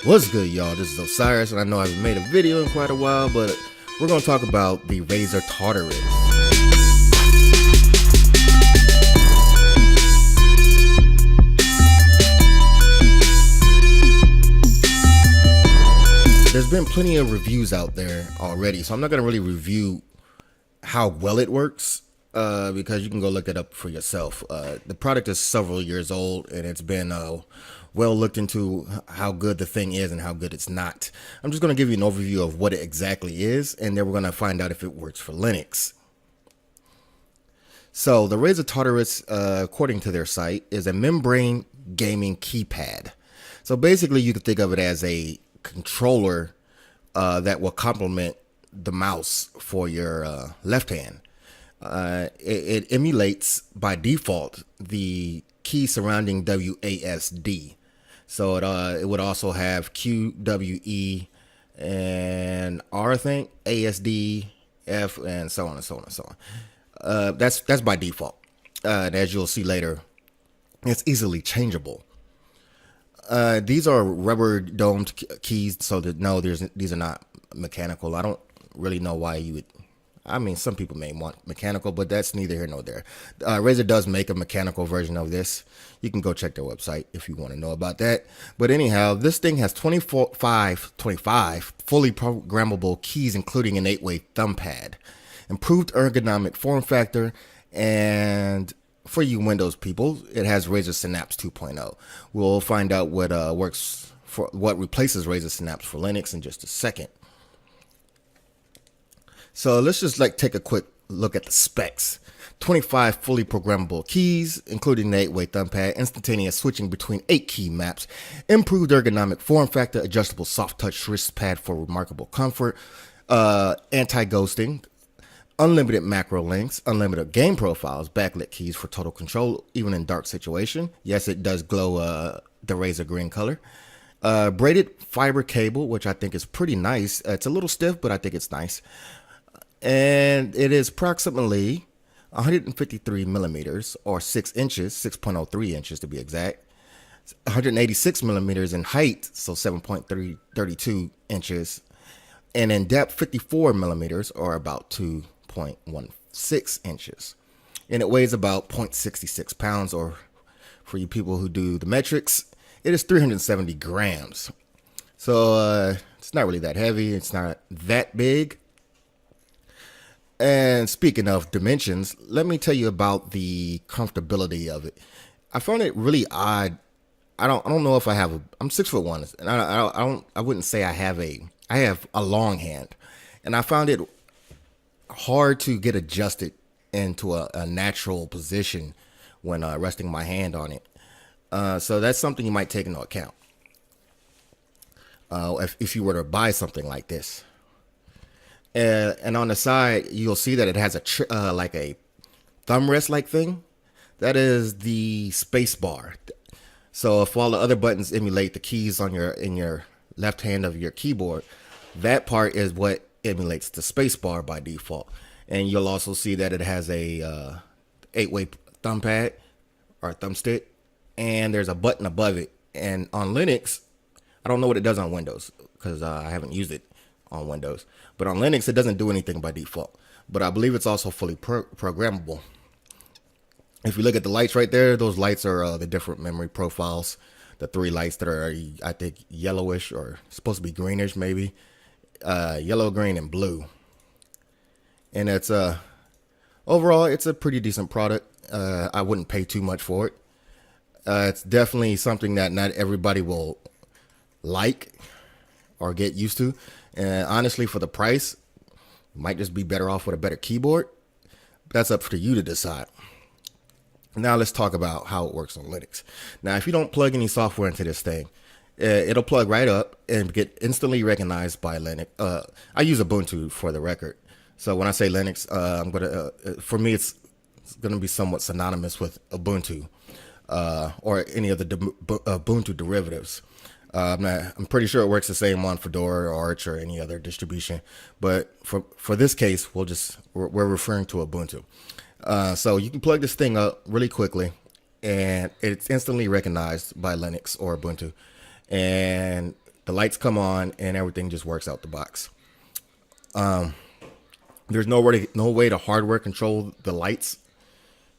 What's good, y'all? This is Osirez, and I know I haven't made a video in quite a while, but we're going to talk about the Razer Tartarus. There's been plenty of reviews out there already, so I'm not going to really review how well it works because you can go look it up for yourself. The product is several years old, and it's been well looked into how good the thing is and how good it's not. I'm just going to give you an overview of what it exactly is, and then we're going to find out if it works for Linux. So the Razer Tartarus, according to their site, is a membrane gaming keypad. So basically you can think of it as a controller that will complement the mouse for your left hand. It emulates by default the key surrounding WASD. So it would also have Q, W, E, and R, I think, ASD, F, and so on and so on and so on. That's by default. And as you'll see later, it's easily changeable. These are rubber domed keys, so that no, these are not mechanical. I don't really know why you would. I mean, some people may want mechanical, but that's neither here nor there. Razer does make a mechanical version of this. You can go check their website if you want to know about that. But anyhow, this thing has 25 fully programmable keys, including an 8-way thumb pad, improved ergonomic form factor, and for you Windows people, it has Razer Synapse 2.0. We'll find out what what replaces Razer Synapse for Linux in just a second. So let's just take a quick look at the specs. 25 fully programmable keys, including the 8-way thumb pad, instantaneous switching between 8 key maps, improved ergonomic form factor, adjustable soft touch wrist pad for remarkable comfort, anti-ghosting, unlimited macro links, unlimited game profiles, backlit keys for total control, even in dark situation. Yes, it does glow the Razer green color. Braided fiber cable, which I think is pretty nice. It's a little stiff, but I think it's nice. And it is approximately 153 millimeters or 6 inches, 6.03 inches to be exact. 186 millimeters in height, so 7.32 inches. And in depth, 54 millimeters or about 2.16 inches. And it weighs about 0.66 pounds, or for you people who do the metrics, it is 370 grams. So it's not really that heavy. It's not that big. And speaking of dimensions, let me tell you about the comfortability of it. I found it really odd. I don't know if I have I'm 6'1", and I wouldn't say I have a long hand, and I found it hard to get adjusted into a natural position when resting my hand on it. So that's something you might take into account if you were to buy something like this. And on the side, you'll see that it has like a thumb rest like thing. That is the space bar. So if all the other buttons emulate the keys on in your left hand of your keyboard, that part is what emulates the space bar by default. And you'll also see that it has a 8-way thumb pad or thumbstick, and there's a button above it. And on Linux, I don't know what it does on Windows because I haven't used it on Windows, but on Linux it doesn't do anything by default, but I believe it's also fully programmable. If you look at the lights right there, those lights are the different memory profiles, the 3 lights that are, I think, yellowish or supposed to be greenish, maybe yellow, green, and blue. And it's overall it's a pretty decent product. I wouldn't pay too much for it. It's definitely something that not everybody will like or get used to. And honestly, for the price, might just be better off with a better keyboard. That's up to you to decide. Now let's talk about how it works on Linux. Now, if you don't plug any software into this thing, it'll plug right up and get instantly recognized by Linux. I use Ubuntu for the record. So when I say Linux, for me, it's gonna be somewhat synonymous with Ubuntu or any of the Ubuntu derivatives. I'm pretty sure it works the same on Fedora or Arch or any other distribution, but for this case, we're referring to Ubuntu. So you can plug this thing up really quickly, and it's instantly recognized by Linux or Ubuntu. And The lights come on and everything just works out the box. There's no way to hardware control the lights,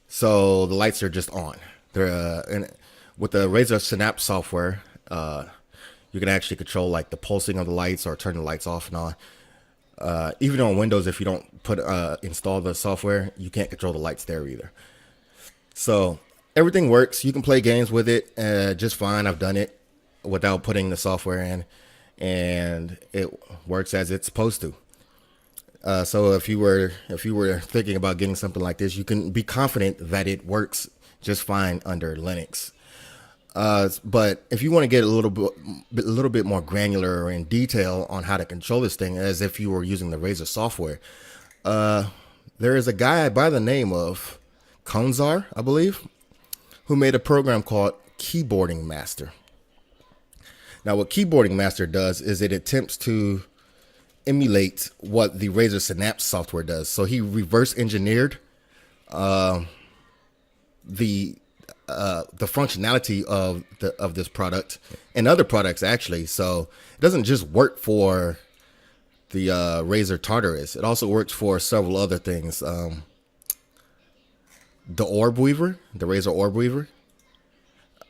so the lights are just on. They're and with the Razer Synapse software, you can actually control like the pulsing of the lights or turn the lights off and on. Even on Windows, if you don't install the software, you can't control the lights there either. So everything works. You can play games with it just fine. I've done it without putting the software in, and it works as it's supposed to. So if you were thinking about getting something like this, you can be confident that it works just fine under Linux. But if you want to get a little bit more granular or in detail on how to control this thing, as if you were using the Razer software, there is a guy by the name of Konzar, I believe, who made a program called Keyboarding Master. Now, what Keyboarding Master does is it attempts to emulate what the Razer Synapse software does. So he reverse engineered the functionality of this product and other products actually. So it doesn't just work for the Razer Tartarus. It also works for several other things. The Orb Weaver, the Razer Orb Weaver.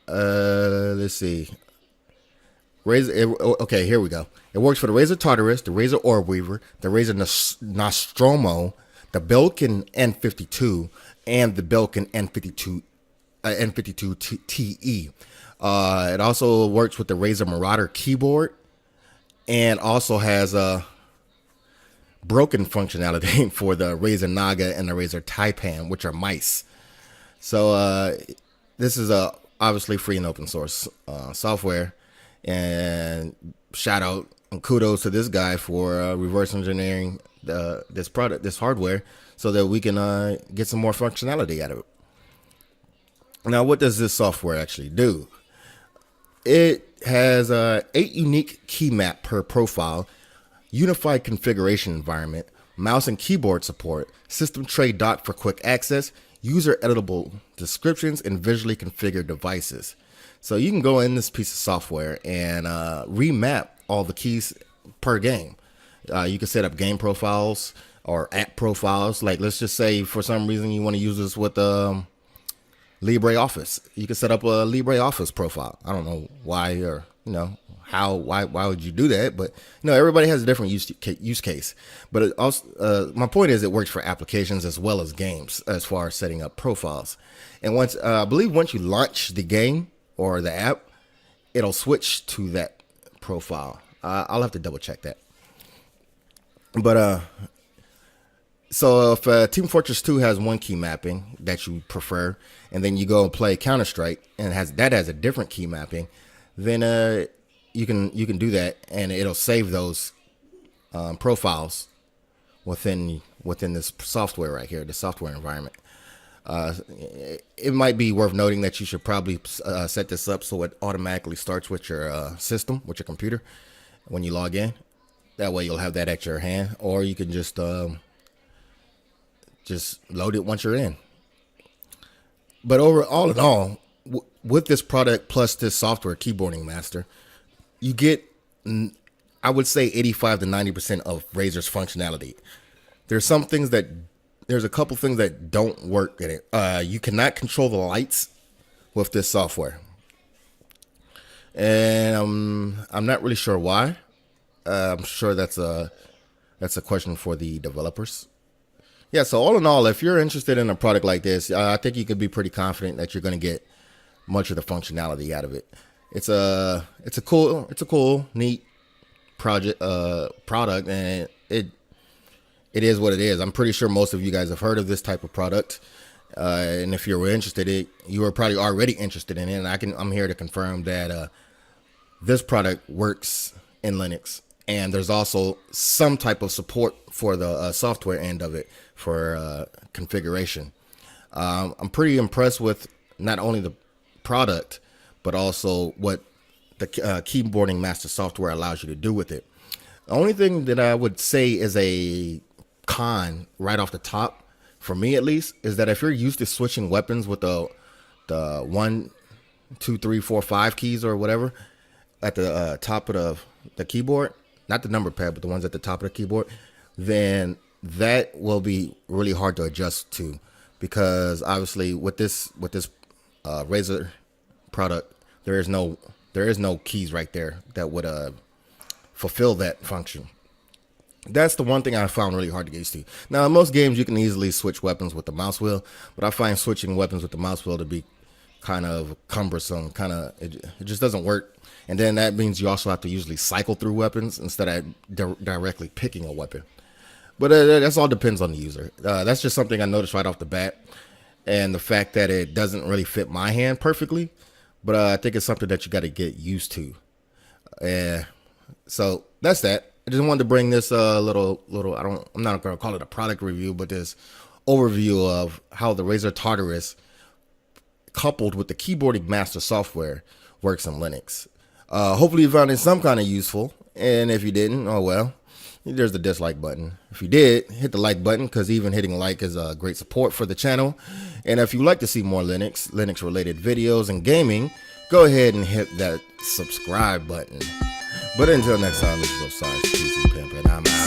Let's see. Okay, here we go. It works for the Razer Tartarus, the Razer Orb Weaver, the Razer Nostromo, the Belkin N52, and the Belkin N52 TE. It also works with the Razer Marauder keyboard, and also has a broken functionality for the Razer Naga and the Razer Taipan, which are mice. So this is obviously free and open source software. And shout out and kudos to this guy for reverse engineering this product, this hardware, so that we can get some more functionality out of it. Now, what does this software actually do? It has 8 unique key map per profile, unified configuration environment, mouse and keyboard support, system tray dock for quick access, user editable descriptions, and visually configured devices. So you can go in this piece of software and remap all the keys per game. You can set up game profiles or app profiles. Like, let's just say for some reason you want to use this with LibreOffice. You can set up a LibreOffice profile. I don't know why or why would you do that? But everybody has a different use case. But it also, my point is, it works for applications as well as games as far as setting up profiles. And I believe once you launch the game or the app, it'll switch to that profile. I'll have to double check that. But so if Team Fortress 2 has one key mapping that you prefer, and then you go and play Counter-Strike and has a different key mapping, then you can do that, and it'll save those profiles within this software right here, the software environment. It might be worth noting that you should probably set this up so it automatically starts with your system, with your computer, when you log in. That way you'll have that at your hand, or you can just load it once you're in. But all in all, with this product plus this software, Keyboarding Master, you get, I would say, 85 to 90% of Razer's functionality. There's a couple things that don't work in it. You cannot control the lights with this software, and I'm not really sure why. I'm sure that's a question for the developers. Yeah. So all in all, if you're interested in a product like this, I think you could be pretty confident that you're going to get much of the functionality out of it. It's a cool, neat product, and it is what it is. I'm pretty sure most of you guys have heard of this type of product, and if you're interested, you are probably already interested in it. And I'm here to confirm that this product works in Linux, and there's also some type of support for the software end of it for configuration. I'm pretty impressed with not only the product, but also what the Keyboarding Master software allows you to do with it. The only thing that I would say is a con right off the top, for me at least, is that if you're used to switching weapons with the 1, 2, 3, 4, 5 keys or whatever, at the top of the keyboard, not the number pad, but the ones at the top of the keyboard, then that will be really hard to adjust to, because obviously with this Razer product, there is no keys right there that would fulfill that function. That's the one thing I found really hard to get used to. Now, in most games, you can easily switch weapons with the mouse wheel, but I find switching weapons with the mouse wheel to be kind of cumbersome. It just doesn't work. And then that means you also have to usually cycle through weapons instead of directly picking a weapon. But that's all depends on the user. That's just something I noticed right off the bat, and the fact that it doesn't really fit my hand perfectly. But I think it's something that you got to get used to. So that's that. I just wanted to bring this little. I'm not going to call it a product review, but this overview of how the Razer Tartarus, coupled with the Keyboarding Master software, works in Linux. Hopefully you found it some kind of useful, and if you didn't, oh well. There's the dislike button. If you did, hit the like button, because even hitting like is a great support for the channel. And if you'd like to see more Linux related videos and gaming, go ahead and hit that subscribe button. But until next time, this is Osirez PC Pimp, and I'm out.